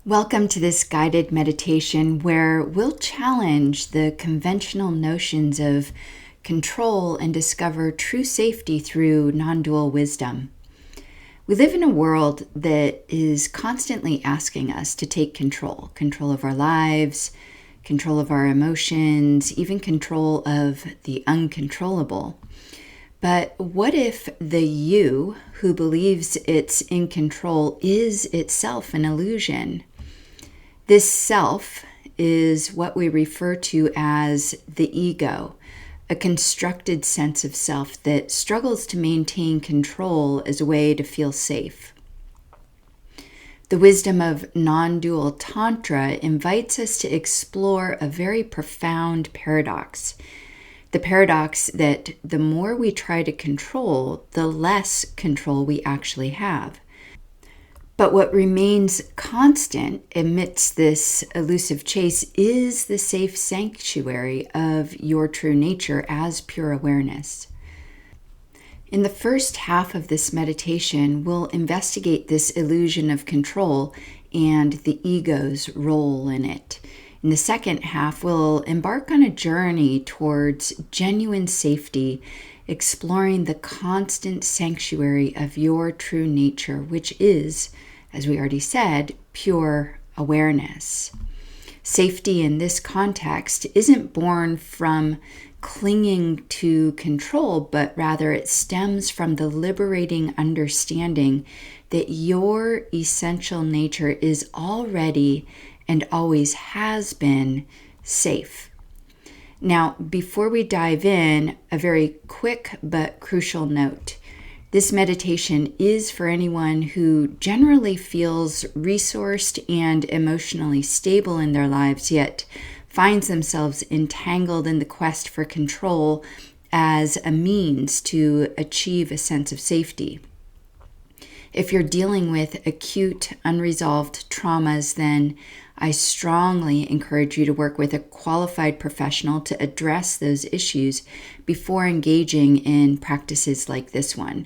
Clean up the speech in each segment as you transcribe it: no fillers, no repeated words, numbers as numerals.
Welcome to this guided meditation where we'll challenge the conventional notions of control and discover true safety through non-dual wisdom. We live in a world that is constantly asking us to take control of our lives, control of our emotions, even control of the uncontrollable. But what if the you who believes it's in control is itself an illusion? This self is what we refer to as the ego, a constructed sense of self that struggles to maintain control as a way to feel safe. The wisdom of non-dual Tantra invites us to explore a very profound paradox. The paradox that the more we try to control, the less control we actually have. But what remains constant amidst this elusive chase is the safe sanctuary of your true nature as pure awareness. In the first half of this meditation, we'll investigate this illusion of control and the ego's role in it. In the second half, we'll embark on a journey towards genuine safety, exploring the constant sanctuary of your true nature, which is, as we already said, pure awareness. Safety in this context isn't born from clinging to control, but rather it stems from the liberating understanding that your essential nature is already and always has been safe. Now, before we dive in, a very quick but crucial note. This meditation is for anyone who generally feels resourced and emotionally stable in their lives, yet finds themselves entangled in the quest for control as a means to achieve a sense of safety. If you're dealing with acute, unresolved traumas, then I strongly encourage you to work with a qualified professional to address those issues before engaging in practices like this one.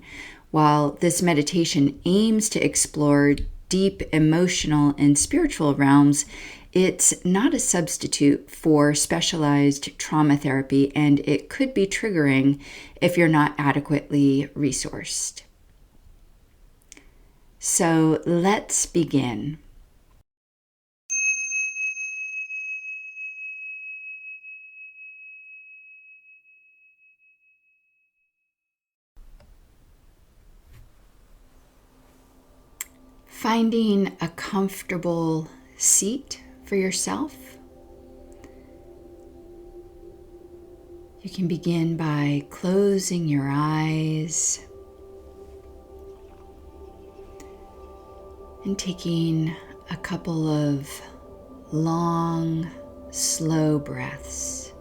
While this meditation aims to explore deep emotional and spiritual realms, it's not a substitute for specialized trauma therapy, and it could be triggering if you're not adequately resourced. So let's begin. Finding a comfortable seat for yourself. You can begin by closing your eyes and taking a couple of long, slow breaths.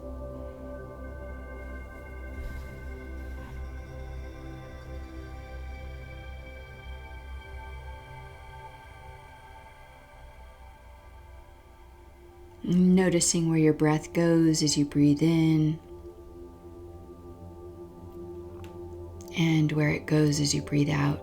Noticing where your breath goes as you breathe in and where it goes as you breathe out.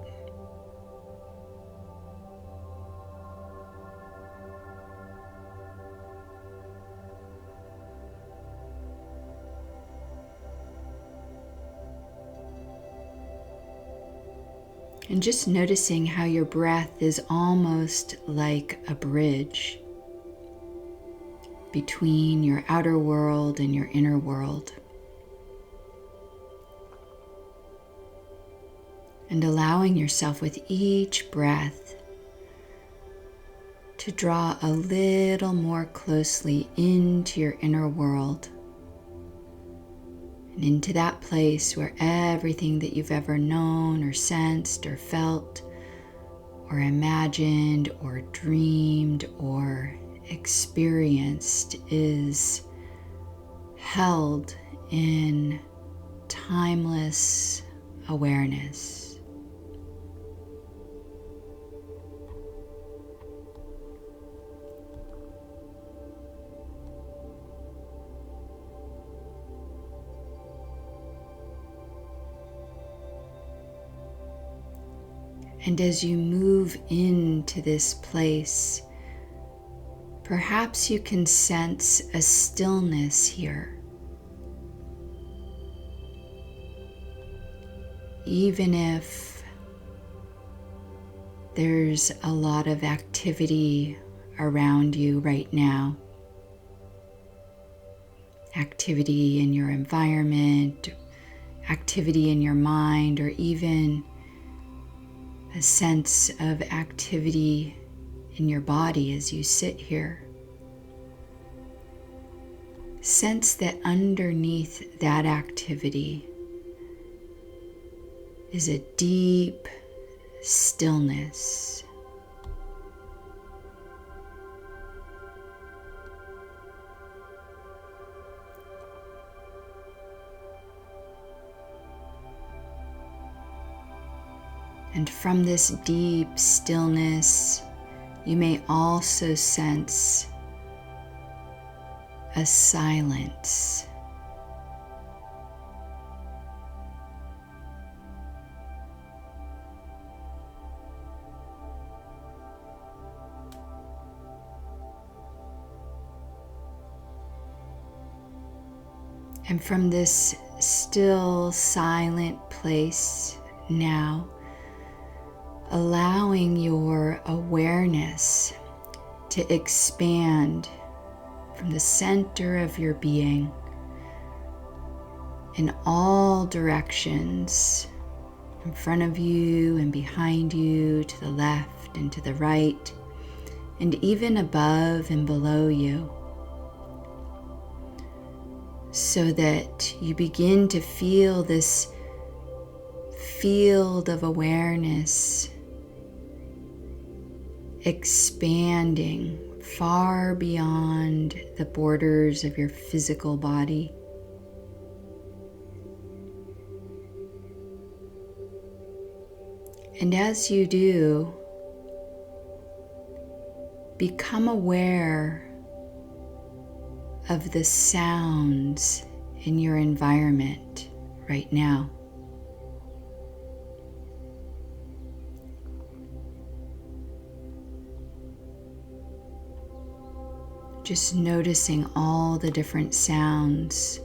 And just noticing how your breath is almost like a bridge between your outer world and your inner world. And allowing yourself with each breath to draw a little more closely into your inner world and into that place where everything that you've ever known or sensed or felt or imagined or dreamed or experienced is held in timeless awareness. And as you move into this place Perhaps you can sense a stillness here. Even if there's a lot of activity around you right now, activity in your environment, activity in your mind, or even a sense of activity in your body as you sit here. Sense that underneath that activity is a deep stillness. And from this deep stillness, you may also sense a silence. And from this still, silent place now, allowing your awareness to expand from the center of your being in all directions, in front of you and behind you, to the left and to the right, and even above and below you, so that you begin to feel this field of awareness expanding far beyond the borders of your physical body. And as you do, become aware of the sounds in your environment right now. Just noticing all the different sounds.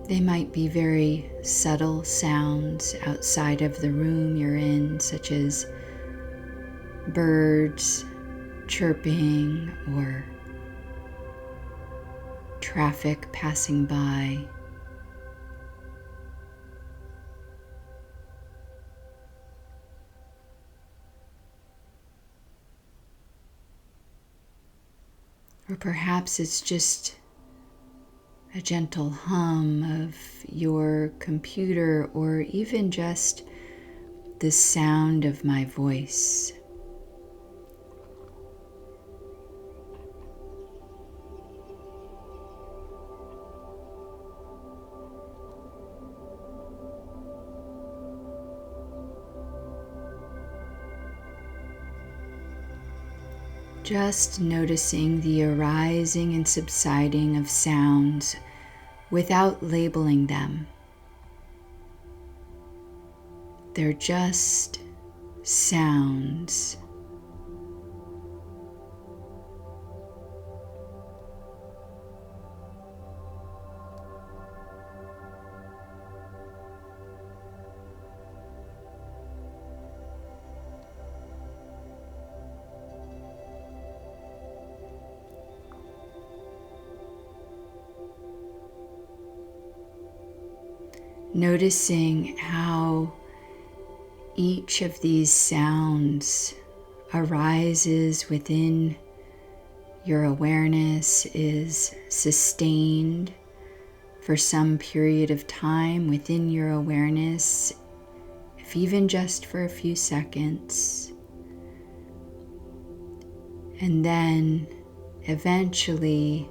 They might be very subtle sounds outside of the room you're in, such as birds chirping or traffic passing by. Or perhaps it's just a gentle hum of your computer, or even just the sound of my voice. Just noticing the arising and subsiding of sounds without labeling them. They're just sounds. Noticing how each of these sounds arises within your awareness, is sustained for some period of time within your awareness, if even just for a few seconds, and then eventually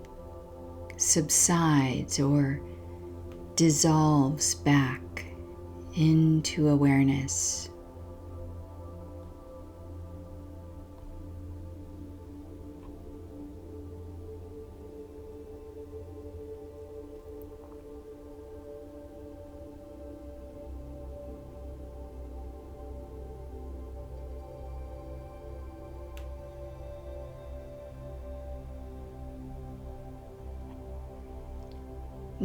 subsides or dissolves back into awareness.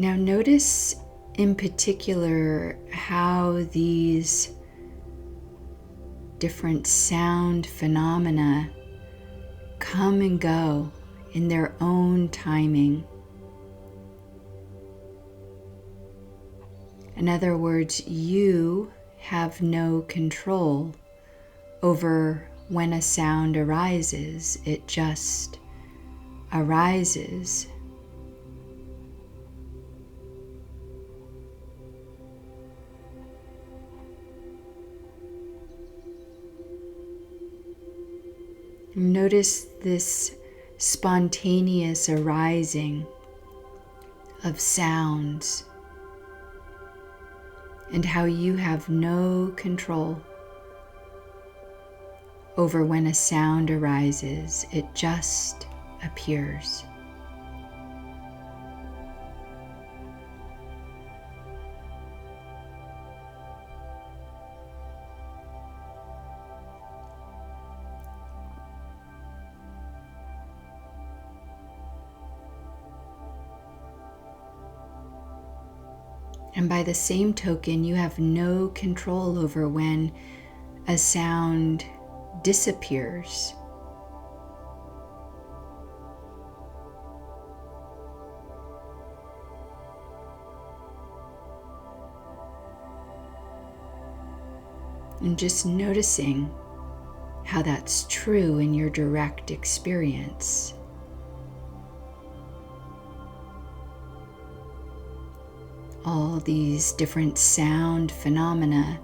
Now notice in particular how these different sound phenomena come and go in their own timing. In other words, you have no control over when a sound arises. It just arises. Notice this spontaneous arising of sounds and how you have no control over when a sound arises. It just appears. And by the same token, you have no control over when a sound disappears. And just noticing how that's true in your direct experience. All these different sound phenomena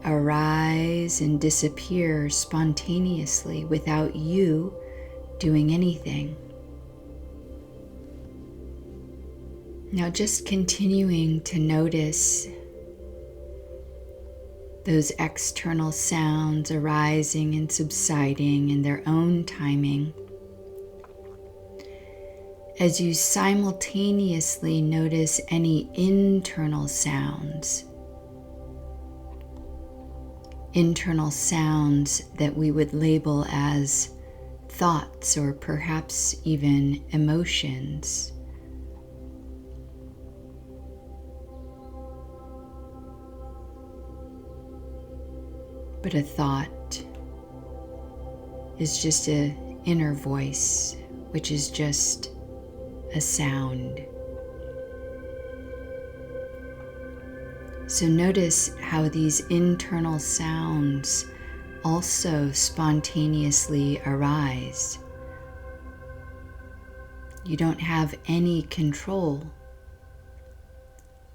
arise and disappear spontaneously without you doing anything. Now just continuing to notice those external sounds arising and subsiding in their own timing, as you simultaneously notice any internal sounds that we would label as thoughts or perhaps even emotions. But a thought is just an inner voice, which is just a sound. So notice how these internal sounds also spontaneously arise. You don't have any control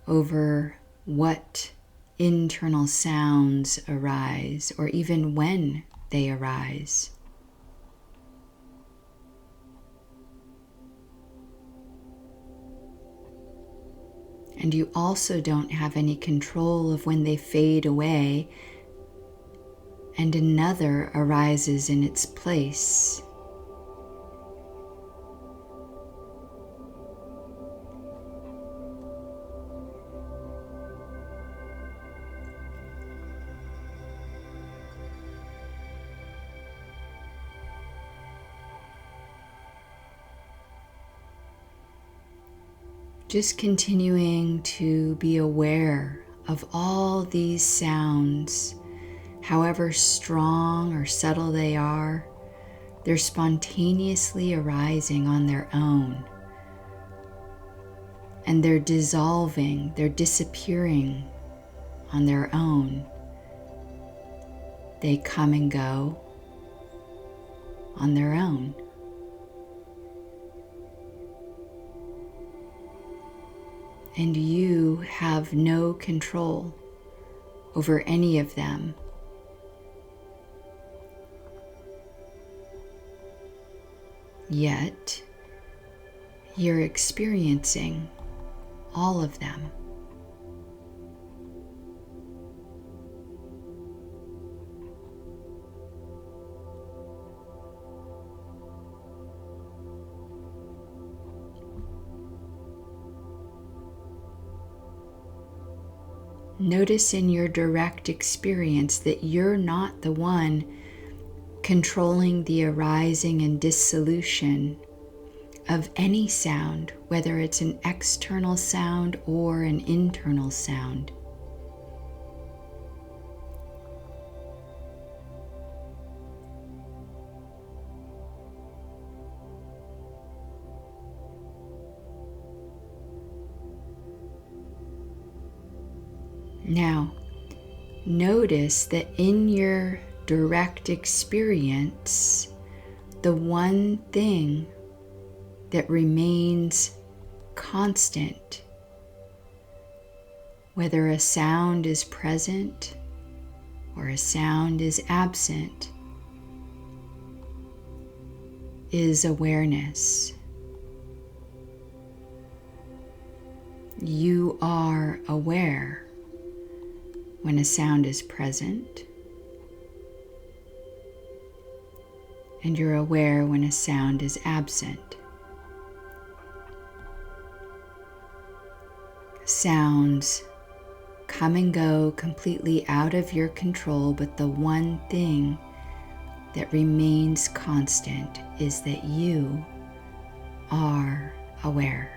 over what internal sounds arise or even when they arise. And you also don't have any control of when they fade away and another arises in its place. Just continuing to be aware of all these sounds, however strong or subtle they are, they're spontaneously arising on their own. And they're dissolving, they're disappearing on their own. They come and go on their own. And you have no control over any of them. Yet, you're experiencing all of them. Notice in your direct experience that you're not the one controlling the arising and dissolution of any sound, whether it's an external sound or an internal sound. Now, notice that in your direct experience, the one thing that remains constant, whether a sound is present or a sound is absent, is awareness. You are aware when a sound is present, and you're aware when a sound is absent. Sounds come and go completely out of your control, but the one thing that remains constant is that you are aware.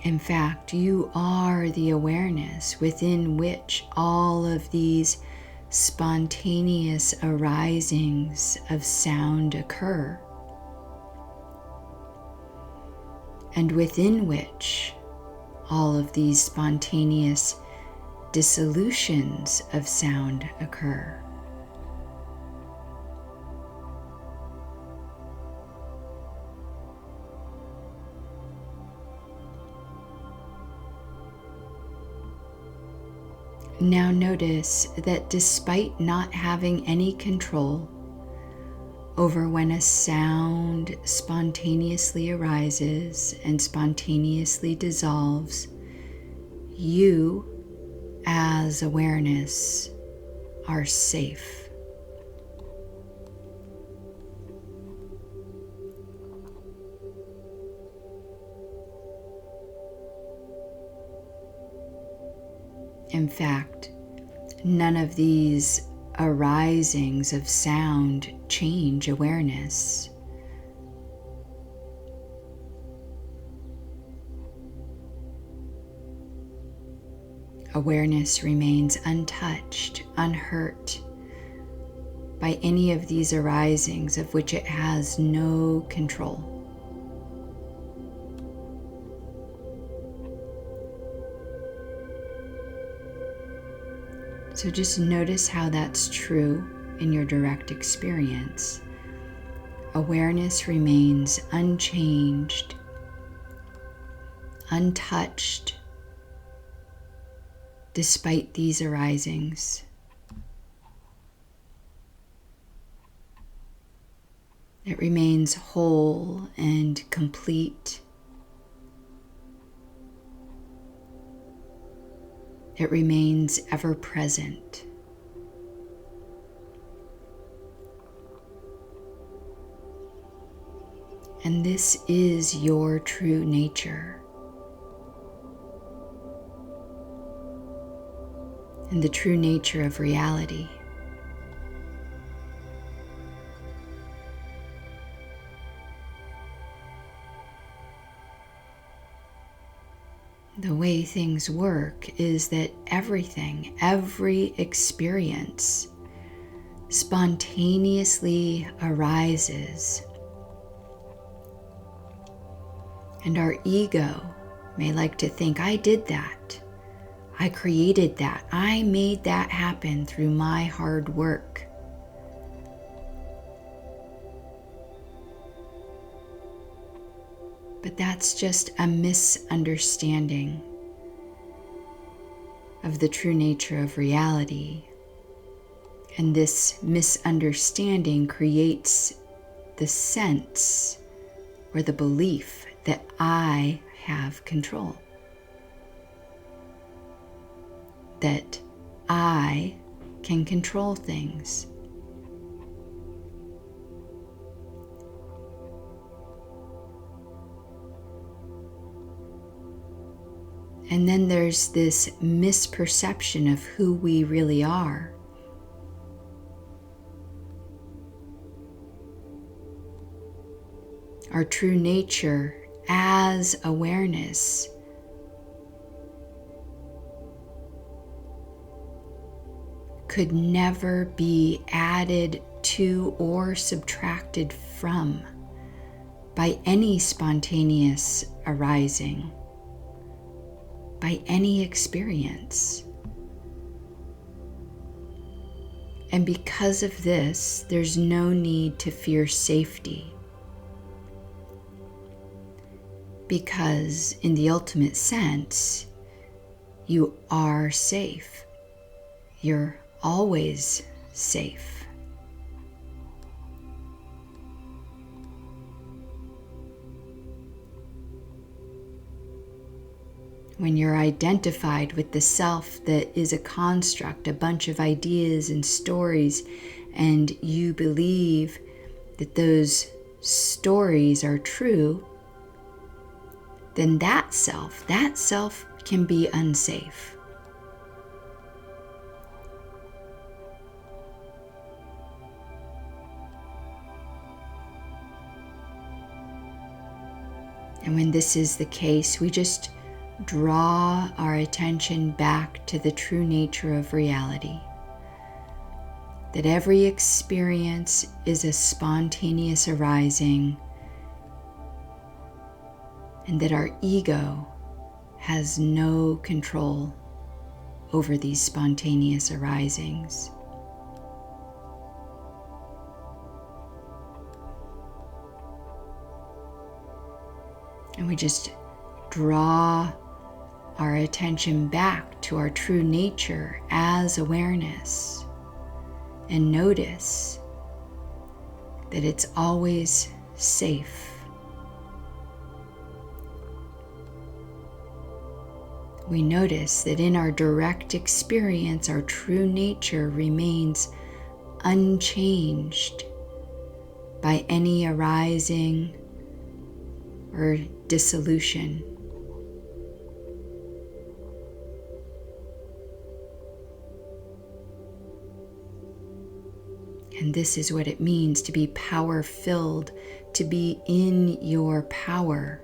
In fact, you are the awareness within which all of these spontaneous arisings of sound occur, and within which all of these spontaneous dissolutions of sound occur. Now notice that despite not having any control over when a sound spontaneously arises and spontaneously dissolves, you, as awareness, are safe. In fact, none of these arisings of sound change awareness. Awareness remains untouched, unhurt by any of these arisings of which it has no control. So just notice how that's true in your direct experience. Awareness remains unchanged, untouched, despite these arisings. It remains whole and complete. It remains ever present. And this is your true nature. And the true nature of reality. The way things work is that everything, every experience, spontaneously arises. And our ego may like to think, I did that. I created that. I made that happen through my hard work. But that's just a misunderstanding of the true nature of reality. And this misunderstanding creates the sense or the belief that I have control. That I can control things. And then there's this misperception of who we really are. Our true nature as awareness could never be added to or subtracted from by any spontaneous arising, by any experience. And because of this, there's no need to fear safety. Because in the ultimate sense, you are safe. You're always safe. When you're identified with the self that is a construct, a bunch of ideas and stories, and you believe that those stories are true, then that self can be unsafe. And when this is the case, we just draw our attention back to the true nature of reality. That every experience is a spontaneous arising, and that our ego has no control over these spontaneous arisings. And we just draw our attention back to our true nature as awareness and notice that it's always safe. We notice that in our direct experience, our true nature remains unchanged by any arising or dissolution. And this is what it means to be power-filled, to be in your power.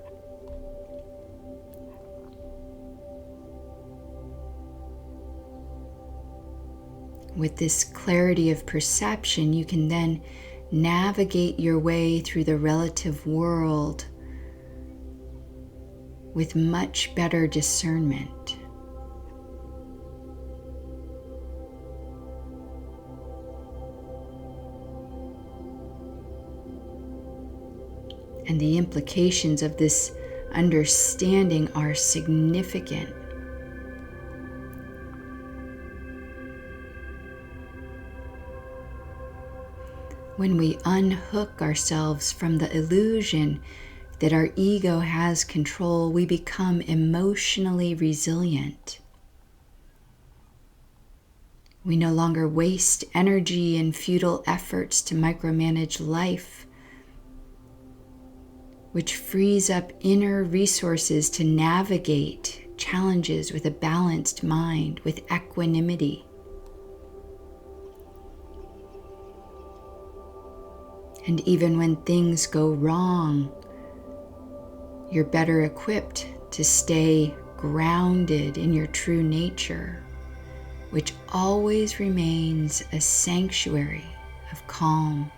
With this clarity of perception, you can then navigate your way through the relative world with much better discernment. And the implications of this understanding are significant. When we unhook ourselves from the illusion that our ego has control, we become emotionally resilient. We no longer waste energy in futile efforts to micromanage life, which frees up inner resources to navigate challenges with a balanced mind, with equanimity. And even when things go wrong, you're better equipped to stay grounded in your true nature, which always remains a sanctuary of calm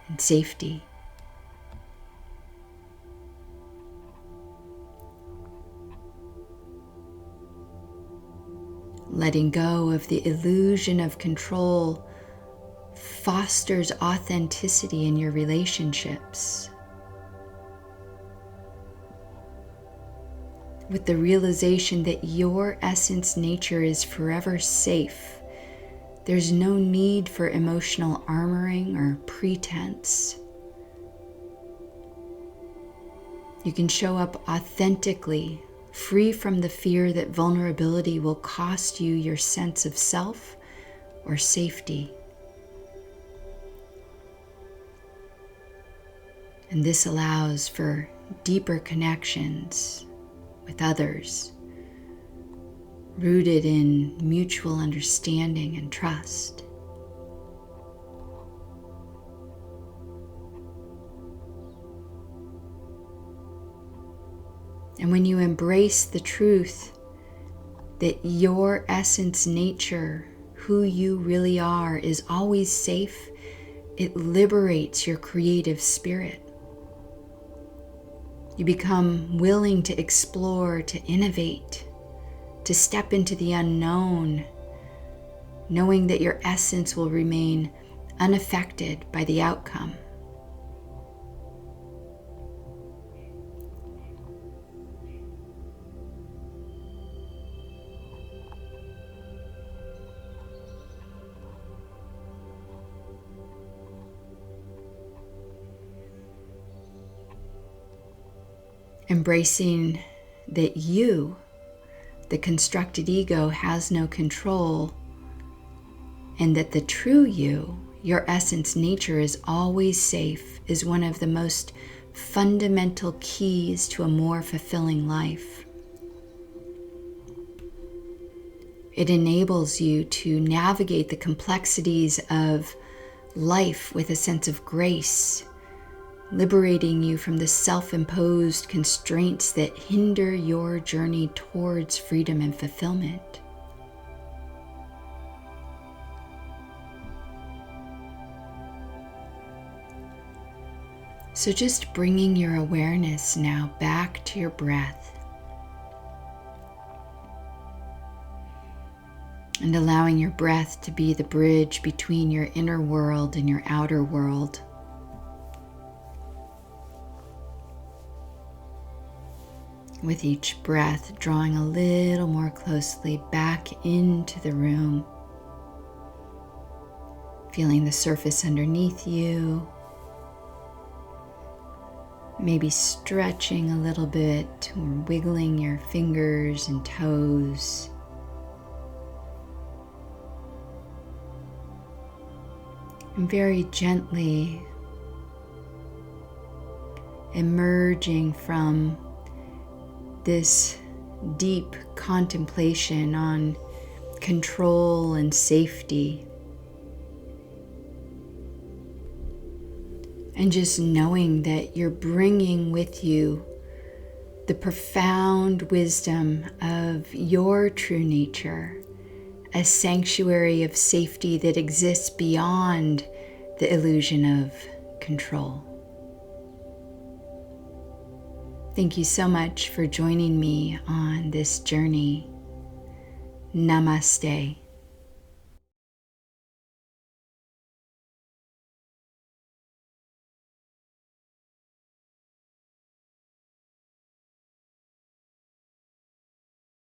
and safety. Letting go of the illusion of control fosters authenticity in your relationships. With the realization that your essence nature is forever safe, there's no need for emotional armoring or pretense. You can show up authentically, free from the fear that vulnerability will cost you your sense of self or safety. And this allows for deeper connections with others rooted in mutual understanding and trust. And when you embrace the truth that your essence nature, who you really are, is always safe, it liberates your creative spirit. You become willing to explore, to innovate, to step into the unknown, knowing that your essence will remain unaffected by the outcome. Embracing that you, the constructed ego, has no control, and that the true you, your essence nature, is always safe, is one of the most fundamental keys to a more fulfilling life. It enables you to navigate the complexities of life with a sense of grace, liberating you from the self-imposed constraints that hinder your journey towards freedom and fulfillment. So just bringing your awareness now back to your breath and allowing your breath to be the bridge between your inner world and your outer world. With each breath, drawing a little more closely back into the room, feeling the surface underneath you, maybe stretching a little bit or wiggling your fingers and toes. And very gently emerging from this deep contemplation on control and safety. And just knowing that you're bringing with you the profound wisdom of your true nature, a sanctuary of safety that exists beyond the illusion of control. Thank you so much for joining me on this journey. Namaste.